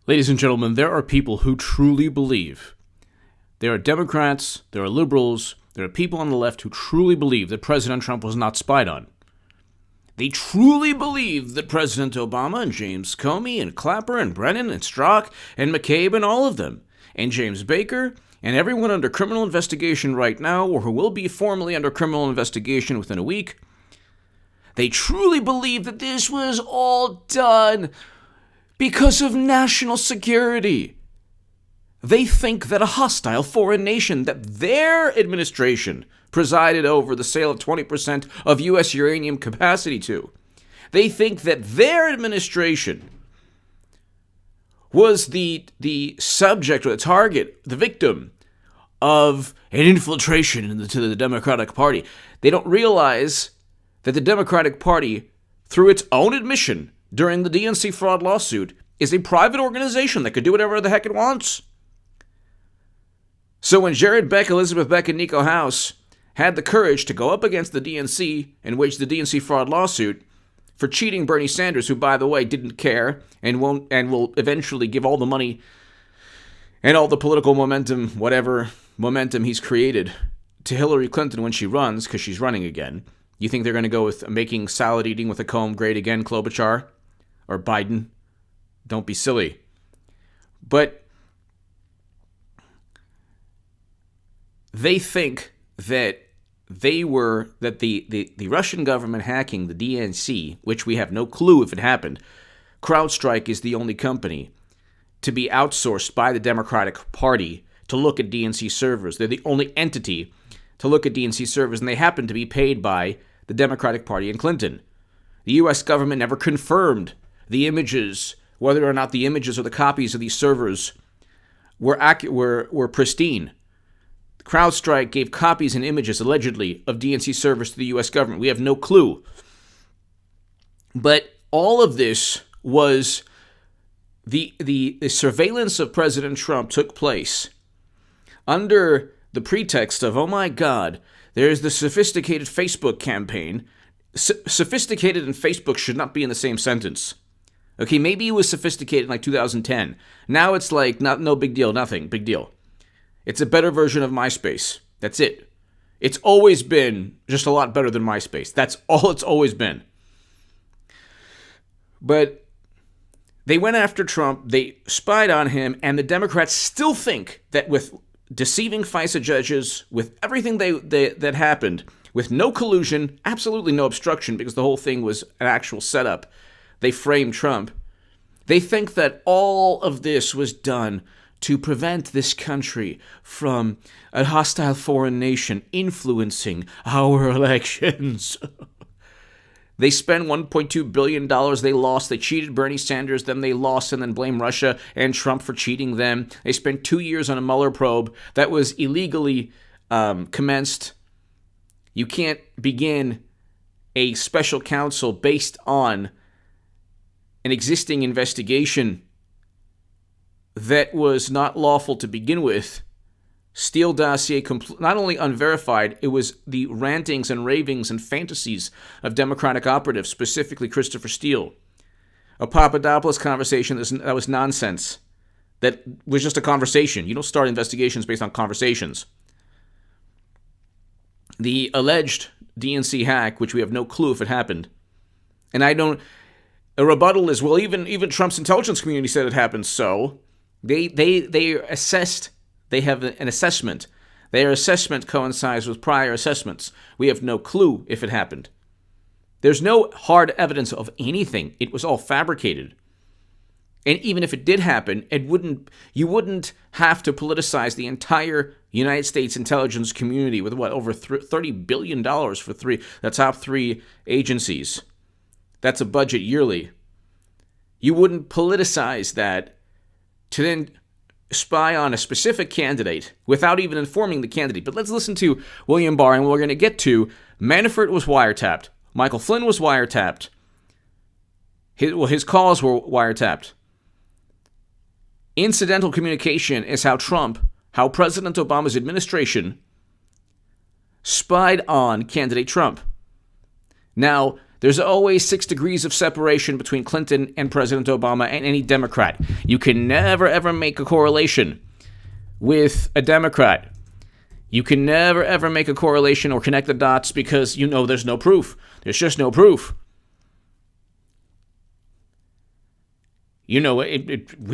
Ladies and gentlemen, there are people who truly believe. There are Democrats, there are liberals, there are people on the left who truly believe that President Trump was not spied on. They truly believe that President Obama and James Comey and Clapper and Brennan and Strzok and McCabe and all of them, and James Baker and everyone under criminal investigation right now or who will be formally under criminal investigation within a week, they truly believe that this was all done because of national security. They think that a hostile foreign nation, that their administration presided over the sale of 20% of U.S. uranium capacity to. They think that their administration was the subject or the target, the victim of an infiltration into the Democratic Party. They don't realize that the Democratic Party, through its own admission during the DNC fraud lawsuit, is a private organization that could do whatever the heck it wants. So when Jared Beck, Elizabeth Beck, and Nico House had the courage to go up against the DNC and wage the DNC fraud lawsuit for cheating Bernie Sanders, who, by the way, didn't care and will eventually give all the money and all the political momentum, whatever momentum he's created, to Hillary Clinton when she runs, because she's running again. You think they're going to go with making salad eating with a comb great again, Klobuchar? Or Biden? Don't be silly. But they think that the Russian government hacking the DNC, which we have no clue if it happened, CrowdStrike is the only company to be outsourced by the Democratic Party to look at DNC servers. They're the only entity to look at DNC servers, and they happen to be paid by the Democratic Party and Clinton. The U.S. government never confirmed the images, whether or not the images or the copies of these servers were pristine. CrowdStrike gave copies and images, allegedly, of DNC servers to the U.S. government. We have no clue. But all of this was the surveillance of President Trump took place under the pretext of, oh my God, there's the sophisticated Facebook campaign. Sophisticated and Facebook should not be in the same sentence. Okay, maybe it was sophisticated in like 2010. Now it's like, no big deal, nothing, big deal. It's a better version of MySpace. That's it. It's always been just a lot better than MySpace. That's all it's always been. But they went after Trump, they spied on him, and the Democrats still think that with deceiving FISA judges, with everything that happened, with no collusion, absolutely no obstruction, because the whole thing was an actual setup, they framed Trump. They think that all of this was done to prevent this country from a hostile foreign nation influencing our elections. They spent $1.2 billion. They lost. They cheated Bernie Sanders. Then they lost and then blamed Russia and Trump for cheating them. They spent 2 years on a Mueller probe that was illegally commenced. You can't begin a special counsel based on an existing investigation that was not lawful to begin with. Steele dossier, not only unverified, it was the rantings and ravings and fantasies of Democratic operatives, specifically Christopher Steele. A Papadopoulos conversation that was nonsense. That was just a conversation. You don't start investigations based on conversations. The alleged DNC hack, which we have no clue if it happened. And a rebuttal is, well, even Trump's intelligence community said it happened, so they assessed. They have an assessment. Their assessment coincides with prior assessments. We have no clue if it happened. There's no hard evidence of anything. It was all fabricated. And even if it did happen, you wouldn't have to politicize the entire United States intelligence community with over $30 billion for the top three agencies. That's a budget yearly. You wouldn't politicize that to then spy on a specific candidate without even informing the candidate. But let's listen to William Barr, and we're going to get to Manafort was wiretapped. Michael Flynn was wiretapped. His calls were wiretapped. Incidental communication is how President Obama's administration spied on candidate Trump. Now, There's always 6 degrees of separation between Clinton and President Obama and any Democrat. You can never, ever make a correlation with a Democrat. You can never, ever make a correlation or connect the dots because there's no proof. There's just no proof. We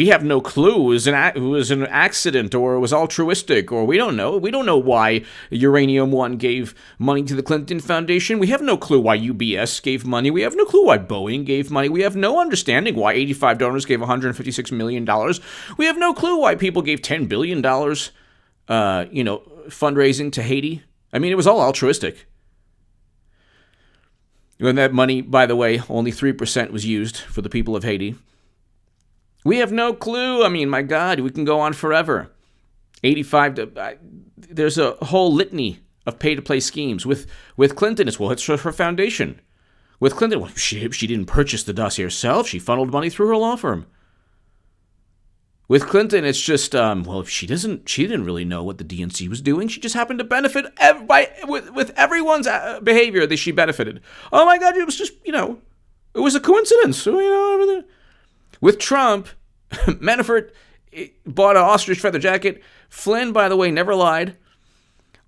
have no clue it was an accident or it was altruistic, or we don't know. We don't know why Uranium One gave money to the Clinton Foundation. We have no clue why UBS gave money. We have no clue why Boeing gave money. We have no understanding why 85 donors gave $156 million. We have no clue why people gave $10 billion, fundraising to Haiti. I mean, it was all altruistic. And that money, by the way, only 3% was used for the people of Haiti. We have no clue. I mean, my God, we can go on forever. There's a whole litany of pay-to-play schemes. With Clinton, it's her foundation. With Clinton, she didn't purchase the dossier herself. She funneled money through her law firm. With Clinton, it's just, she didn't really know what the DNC was doing. She just happened to benefit with everyone's behavior that she benefited. Oh my God, it was just, it was a coincidence. Everything. With Trump, Manafort bought an ostrich feather jacket. Flynn, by the way, never lied.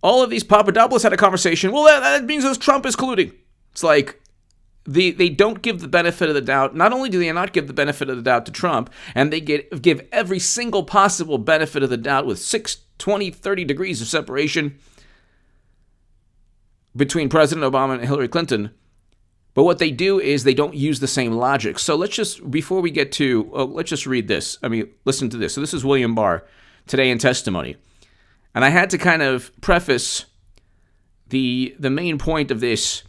All of these, Papadopoulos had a conversation. Well, that means that Trump is colluding. It's like they don't give the benefit of the doubt. Not only do they not give the benefit of the doubt to Trump, and they give every single possible benefit of the doubt with 6, 20, 30 degrees of separation between President Obama and Hillary Clinton. But what they do is they don't use the same logic. So let's just read this. Listen to this. So this is William Barr today in testimony. And I had to kind of preface the main point of this.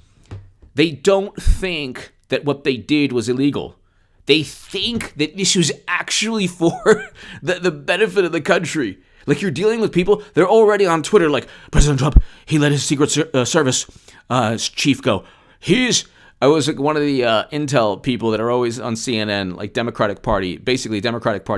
They don't think that what they did was illegal. They think that this was actually for the benefit of the country. Like, you're dealing with people, they're already on Twitter like, President Trump, he let his Secret Service chief go. I was like one of the intel people that are always on CNN, like Democratic Party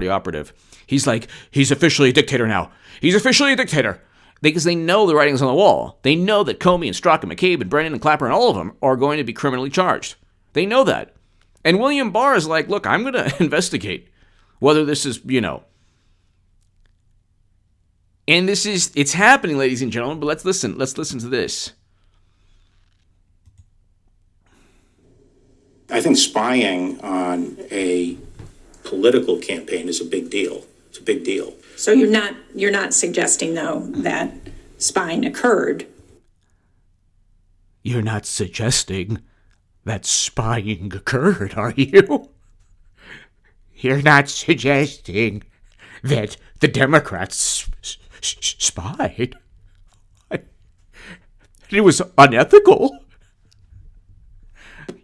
operative. He's like, he's officially a dictator now. He's officially a dictator. Because they know the writing's on the wall. They know that Comey and Strzok and McCabe and Brennan and Clapper and all of them are going to be criminally charged. They know that. And William Barr is like, look, I'm going to investigate whether this is, And it's happening, ladies and gentlemen, but let's listen to this. I think spying on a political campaign is a big deal. It's a big deal. So you're not suggesting, though, that spying occurred. You're not suggesting that spying occurred, are you? You're not suggesting that the Democrats spied. It was unethical.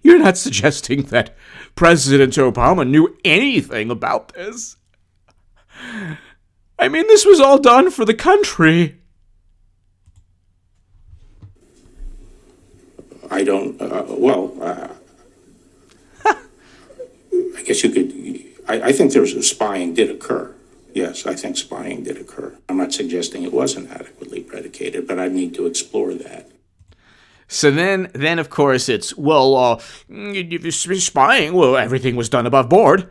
You're not suggesting that President Obama knew anything about this. I mean, this was all done for the country. I don't, I guess you could, I think spying did occur. Yes, I think spying did occur. I'm not suggesting it wasn't adequately predicated, but I need to explore that. So then of course it's, spying, everything was done above board.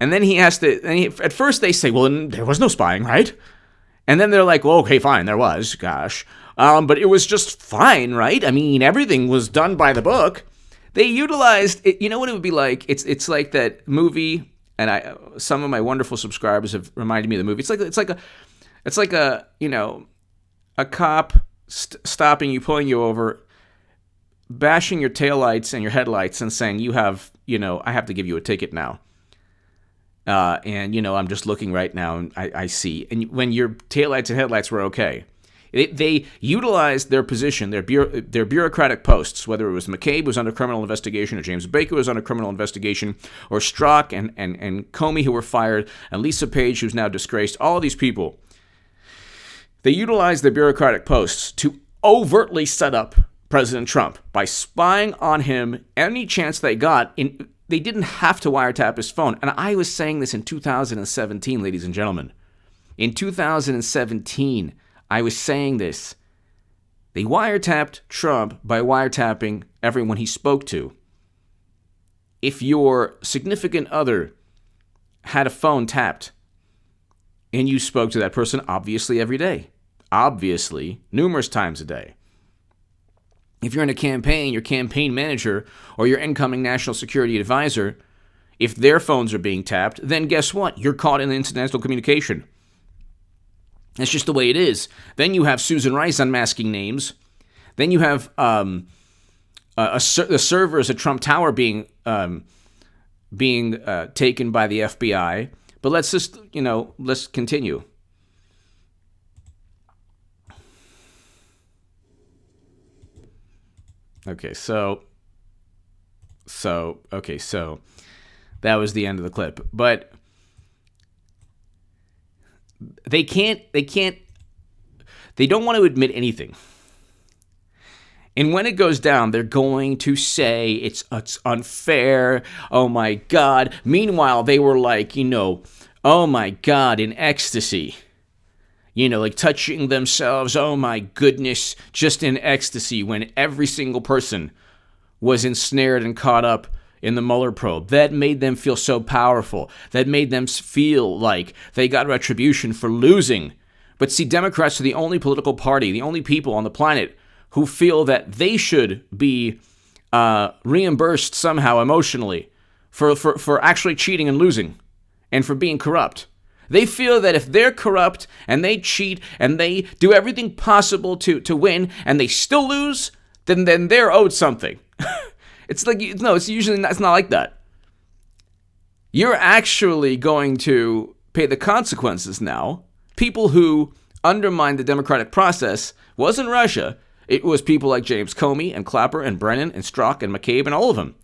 And then at first they say, there was no spying, right? And then they're like, well, okay, fine, there was, gosh. But it was just fine, right? I mean, everything was done by the book. They utilized it. You know what it would be like? It's like that movie, and some of my wonderful subscribers have reminded me of the movie. It's like a cop stopping you, pulling you over, bashing your taillights and your headlights and saying, I have to give you a ticket now. I'm just looking right now and I see. And when your taillights and headlights were okay, they utilized their position, their bureaucratic posts, whether it was McCabe, who was under criminal investigation, or James Baker, who was under criminal investigation, or Strzok and Comey, who were fired, and Lisa Page, who's now disgraced, all of these people. They utilized their bureaucratic posts to overtly set up President Trump by spying on him any chance they got. They didn't have to wiretap his phone. And I was saying this in 2017, ladies and gentlemen. In 2017, I was saying this. They wiretapped Trump by wiretapping everyone he spoke to. if your significant other had a phone tapped and you spoke to that person obviously every day, obviously numerous times a day. If you're in a campaign, your campaign manager or your incoming national security advisor, if their phones are being tapped, then guess what? You're caught in incidental communication. That's just the way it is. Then you have Susan Rice unmasking names. Then you have the servers at Trump Tower being taken by the FBI. But let's just, let's continue. Okay, so that was the end of the clip. But they don't want to admit anything. And when it goes down, they're going to say it's unfair. Oh my God. Meanwhile, they were like, oh my God, in ecstasy. Like touching themselves. Oh my goodness, just in ecstasy when every single person was ensnared and caught up in the Mueller probe. That made them feel so powerful. That made them feel like they got retribution for losing. But see, Democrats are the only political party, the only people on the planet who feel that they should be reimbursed somehow emotionally for actually cheating and losing and for being corrupt. They feel that if they're corrupt and they cheat and they do everything possible to win and they still lose, then they're owed something. It's like, no, it's not like that. You're actually going to pay the consequences now. People who undermined the democratic process wasn't Russia. It was people like James Comey and Clapper and Brennan and Strzok and McCabe and all of them.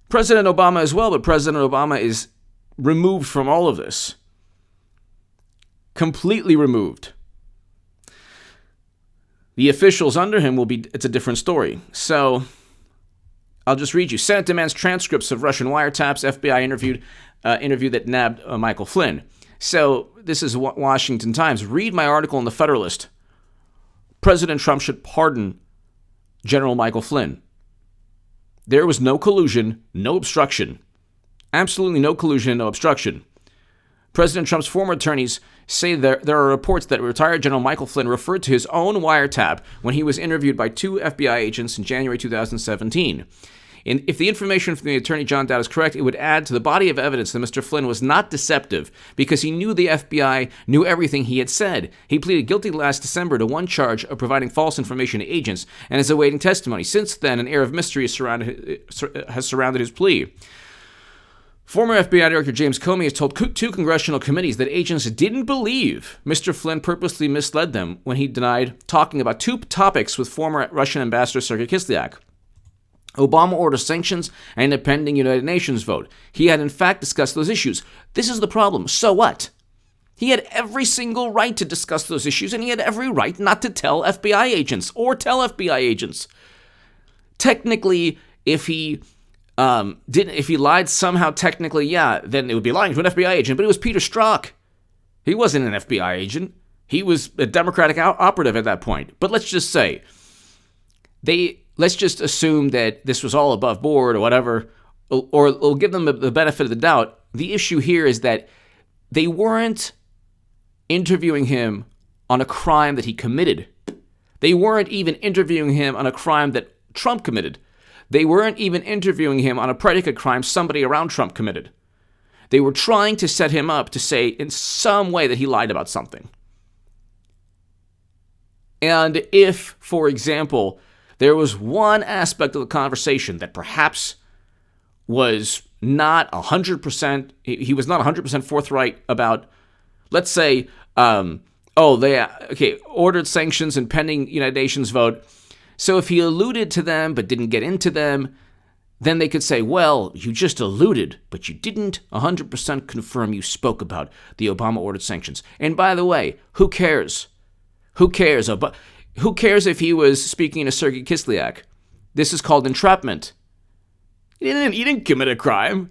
President Obama as well, but President Obama is removed from all of this. Completely removed. The officials under him it's a different story. So, I'll just read you. Senate demands transcripts of Russian wiretaps. FBI interview that nabbed Michael Flynn. So, this is Washington Times. Read my article in the Federalist. President Trump should pardon General Michael Flynn. There was no collusion, no obstruction. Absolutely no collusion and no obstruction. President Trump's former attorneys say there are reports that retired General Michael Flynn referred to his own wiretap when he was interviewed by 2 FBI agents in January 2017. And if the information from the attorney John Dowd is correct, it would add to the body of evidence that Mr. Flynn was not deceptive because he knew the FBI knew everything he had said. He pleaded guilty last December to one charge of providing false information to agents and is awaiting testimony. Since then, an air of mystery has surrounded his plea. Former FBI Director James Comey has told 2 congressional committees that agents didn't believe Mr. Flynn purposely misled them when he denied talking about 2 topics with former Russian Ambassador Sergei Kislyak. Obama orders sanctions and a pending United Nations vote. He had in fact discussed those issues. This is the problem. So what? He had every single right to discuss those issues, and he had every right not to tell FBI agents or tell FBI agents. Technically, if he lied somehow, technically, yeah, then it would be lying to an FBI agent. But it was Peter Strzok. He wasn't an FBI agent. He was a Democratic operative at that point. But let's just say let's just assume that this was all above board or whatever, or give them the benefit of the doubt. The issue here is that they weren't interviewing him on a crime that he committed. They weren't even interviewing him on a crime that Trump committed. They weren't even interviewing him on a predicate crime somebody around Trump committed. They were trying to set him up to say in some way that he lied about something. And if, for example, there was one aspect of the conversation that perhaps was not 100%, he was not 100% forthright about, let's say, ordered sanctions and pending United Nations vote. So if he alluded to them but didn't get into them, then they could say, well, you just alluded, but you didn't 100% confirm you spoke about the Obama-ordered sanctions. And by the way, who cares? Who cares? Who cares if he was speaking to Sergei Kislyak? This is called entrapment. He didn't commit a crime.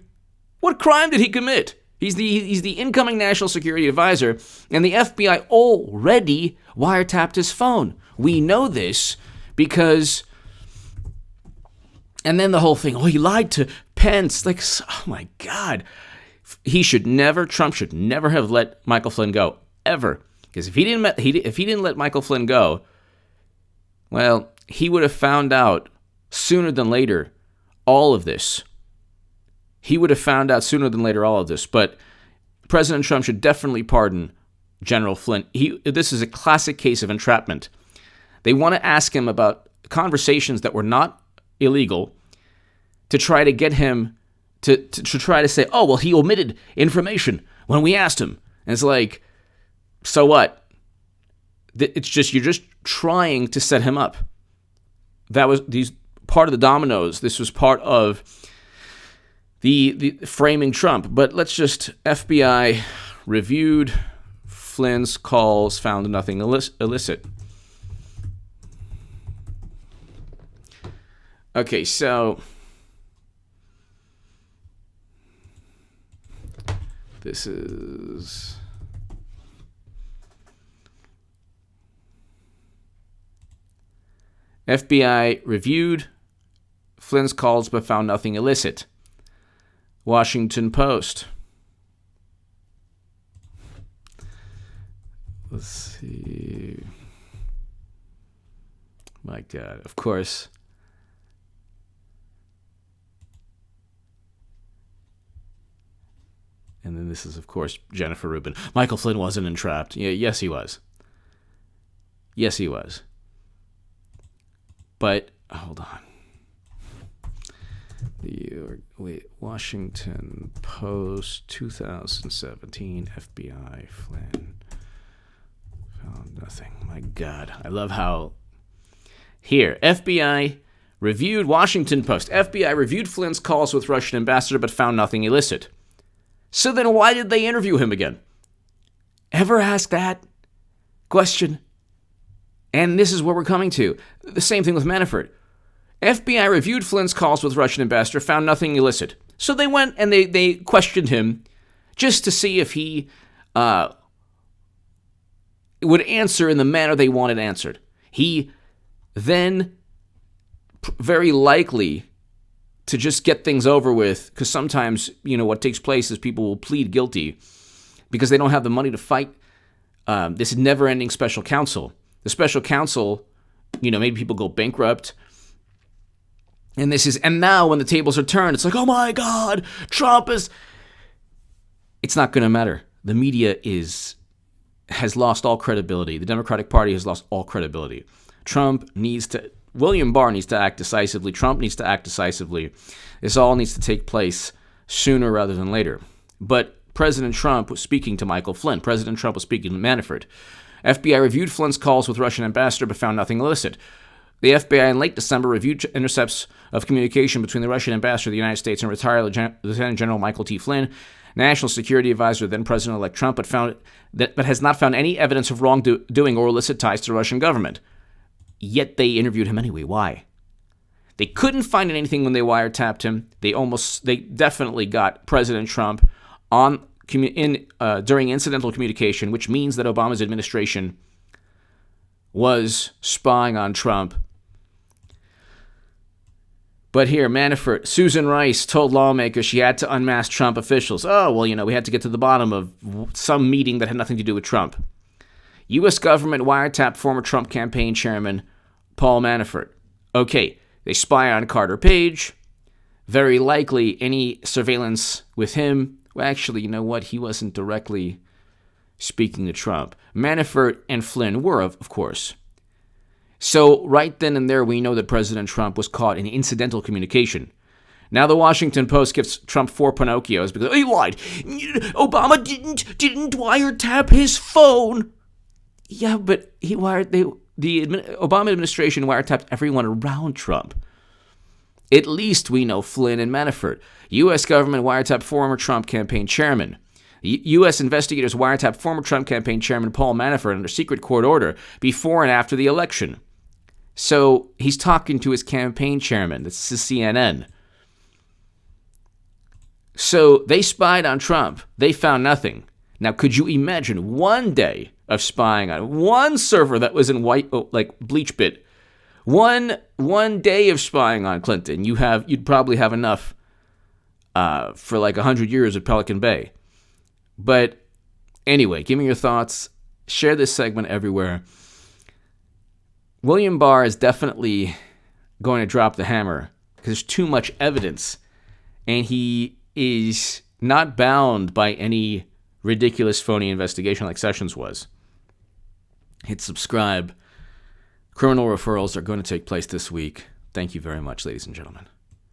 What crime did he commit? He's the incoming national security advisor, and the FBI already wiretapped his phone. We know this because And then the whole thing, he lied to Pence. Like, oh my God. Trump should never have let Michael Flynn go, ever. Because if he didn't let Michael Flynn go, well, he would have found out sooner than later all of this. But President Trump should definitely pardon General Flynn. This is a classic case of entrapment. They want to ask him about conversations that were not illegal to try to get him to try to say, oh, well, he omitted information when we asked him. And it's like, so what? It's just, you're just trying to set him up. That was part of the dominoes. This was part of the framing Trump. But let's just, FBI reviewed Flynn's calls, found nothing illicit. Okay, so this is FBI reviewed Flynn's calls but found nothing illicit. Washington Post. Let's see. My God, of course. And then this is, of course, Jennifer Rubin. Michael Flynn wasn't entrapped. Yeah, yes, he was. Yes, he was. But, hold on. Washington Post, 2017, FBI, Flynn. Found nothing. My God. I love how... Here, FBI reviewed Washington Post. FBI reviewed Flynn's calls with Russian ambassador but found nothing illicit. So then why did they interview him again? Ever ask that question? And this is where we're coming to. The same thing with Manafort. FBI reviewed Flynn's calls with Russian ambassador, found nothing illicit. So they went and they questioned him just to see if he would answer in the manner they wanted answered. He then, very likely, to just get things over with, because sometimes, what takes place is people will plead guilty because they don't have the money to fight this never-ending special counsel. The special counsel, maybe people go bankrupt. And now when the tables are turned, it's like, oh my God, Trump is... It's not going to matter. The media has lost all credibility. The Democratic Party has lost all credibility. William Barr needs to act decisively. Trump needs to act decisively. This all needs to take place sooner rather than later. But President Trump was speaking to Michael Flynn. President Trump was speaking to Manafort. FBI reviewed Flynn's calls with Russian ambassador but found nothing illicit. The FBI in late December reviewed intercepts of communication between the Russian ambassador to the United States and retired Lieutenant General Michael T. Flynn, National Security Advisor, then President-elect Trump, but has not found any evidence of wrongdoing or illicit ties to the Russian government. Yet they interviewed him anyway. Why? They couldn't find anything when they wiretapped him. They definitely got President Trump during incidental communication, which means that Obama's administration was spying on Trump. But here, Manafort, Susan Rice told lawmakers she had to unmask Trump officials. Oh, well, we had to get to the bottom of some meeting that had nothing to do with Trump. U.S. government wiretapped former Trump campaign chairman Paul Manafort. Okay, they spy on Carter Page. Very likely any surveillance with him. Well, actually, you know what? He wasn't directly speaking to Trump. Manafort and Flynn were, of course. So right then and there, we know that President Trump was caught in incidental communication. Now the Washington Post gives Trump 4 Pinocchios because he lied. Obama didn't wiretap his phone. Yeah, but the Obama administration wiretapped everyone around Trump. At least we know Flynn and Manafort. U.S. government wiretapped former Trump campaign chairman. U.S. investigators wiretapped former Trump campaign chairman Paul Manafort under secret court order before and after the election. So he's talking to his campaign chairman. That's the CNN. So they spied on Trump. They found nothing. Now, could you imagine one day of spying on one server that was in BleachBit One day of spying on Clinton, you'd probably have enough for like 100 years at Pelican Bay. But anyway, give me your thoughts. Share this segment everywhere. William Barr is definitely going to drop the hammer because there's too much evidence, and he is not bound by any ridiculous, phony investigation like Sessions was. Hit subscribe. Criminal referrals are going to take place this week. Thank you very much, ladies and gentlemen.